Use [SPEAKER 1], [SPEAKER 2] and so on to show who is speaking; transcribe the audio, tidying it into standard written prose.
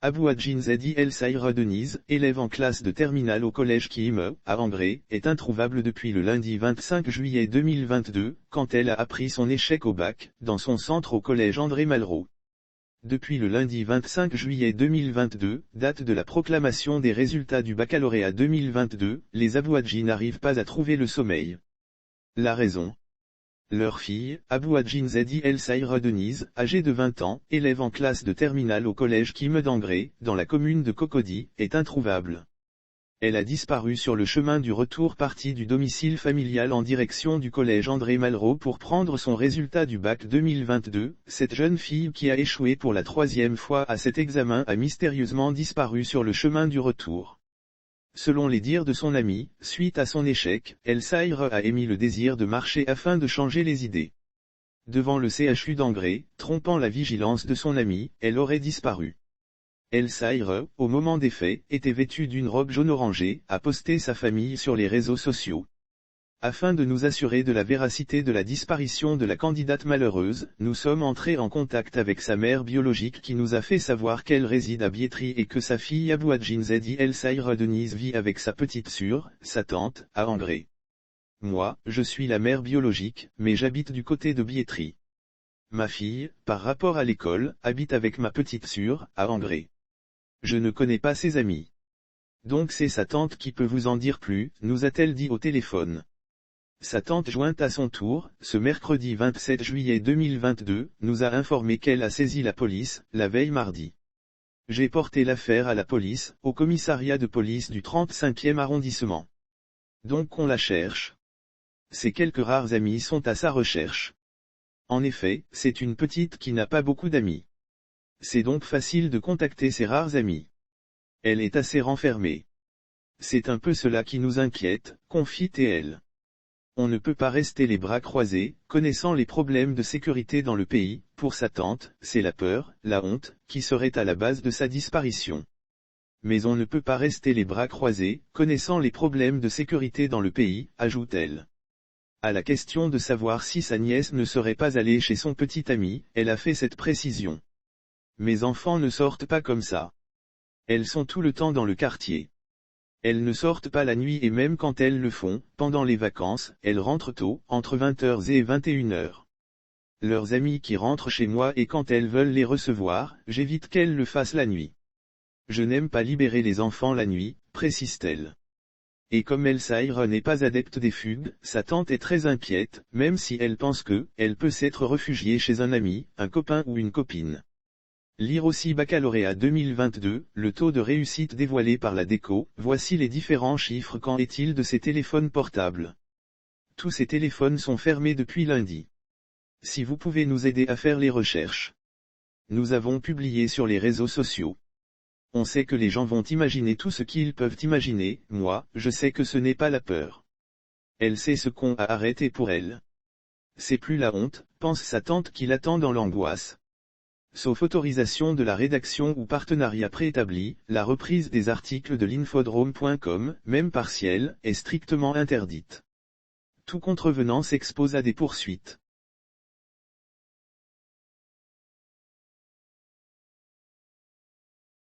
[SPEAKER 1] Abouadjine Zedi El Saïra Denise, élève en classe de terminale au collège Kim, à Angré, est introuvable depuis le lundi 25 juillet 2022, quand elle a appris son échec au bac, dans son centre au collège André Malraux. Depuis le lundi 25 juillet 2022, date de la proclamation des résultats du baccalauréat 2022, les Abouadjines n'arrivent pas à trouver le sommeil. La raison. Leur fille, Abouadjine Zedi El Saïra Denise, âgée de 20 ans, élève en classe de terminale au collège Kim d'Angré, dans la commune de Cocody, est introuvable. Elle a disparu sur le chemin du retour parti du domicile familial en direction du collège André Malraux pour prendre son résultat du bac 2022. Cette jeune fille qui a échoué pour la 3e fois à cet examen a mystérieusement disparu sur le chemin du retour. Selon les dires de son amie, suite à son échec, El Saïra a émis le désir de marcher afin de changer les idées. Devant le CHU d'Angré, trompant la vigilance de son amie, elle aurait disparu. El Saïra, au moment des faits, était vêtue d'une robe jaune-orangé, a posté sa famille sur les réseaux sociaux. Afin de nous assurer de la véracité de la disparition de la candidate malheureuse, nous sommes entrés en contact avec sa mère biologique qui nous a fait savoir qu'elle réside à Biétry et que sa fille Abouadjine Zedi El Saïra Denise vit avec sa petite sœur, sa tante, à Angré. Moi, je suis la mère biologique, mais j'habite du côté de Biétry. Ma fille, par rapport à l'école, habite avec ma petite sœur, à Angré. Je ne connais pas ses amis. Donc c'est sa tante qui peut vous en dire plus, nous a-t-elle dit au téléphone. Sa tante jointe à son tour, ce mercredi 27 juillet 2022, nous a informé qu'elle a saisi la police, la veille mardi. J'ai porté l'affaire à la police, au commissariat de police du 35e arrondissement. Donc on la cherche. Ses quelques rares amis sont à sa recherche. En effet, c'est une petite qui n'a pas beaucoup d'amis. C'est donc facile de contacter ses rares amis. Elle est assez renfermée. C'est un peu cela qui nous inquiète, confie-t-elle. On ne peut pas rester les bras croisés, connaissant les problèmes de sécurité dans le pays. Pour sa tante, c'est la peur, la honte, qui serait à la base de sa disparition. Mais on ne peut pas rester les bras croisés, connaissant les problèmes de sécurité dans le pays, ajoute-t-elle. À la question de savoir si sa nièce ne serait pas allée chez son petit ami, elle a fait cette précision. Mes enfants ne sortent pas comme ça. Elles sont tout le temps dans le quartier. Elles ne sortent pas la nuit et même quand elles le font, pendant les vacances, elles rentrent tôt, entre 20h et 21h. Leurs amis qui rentrent chez moi et quand elles veulent les recevoir, j'évite qu'elles le fassent la nuit. Je n'aime pas libérer les enfants la nuit, précise-t-elle. Et comme El Saïra n'est pas adepte des fugues, sa tante est très inquiète, même si elle pense elle peut s'être réfugiée chez un ami, un copain ou une copine. Lire aussi baccalauréat 2022, le taux de réussite dévoilé par la déco, voici les différents chiffres. Qu'en est-il de ces téléphones portables? Tous ces téléphones sont fermés depuis lundi. Si vous pouvez nous aider à faire les recherches. Nous avons publié sur les réseaux sociaux. On sait que les gens vont imaginer tout ce qu'ils peuvent imaginer, moi, je sais que ce n'est pas la peur. Elle sait ce qu'on a arrêté pour elle. C'est plus la honte, pense sa tante qui l'attend dans l'angoisse. Sauf autorisation de la rédaction ou partenariat préétabli, la reprise des articles de l'infodrome.com, même partielle, est strictement interdite. Tout contrevenant s'expose à des poursuites.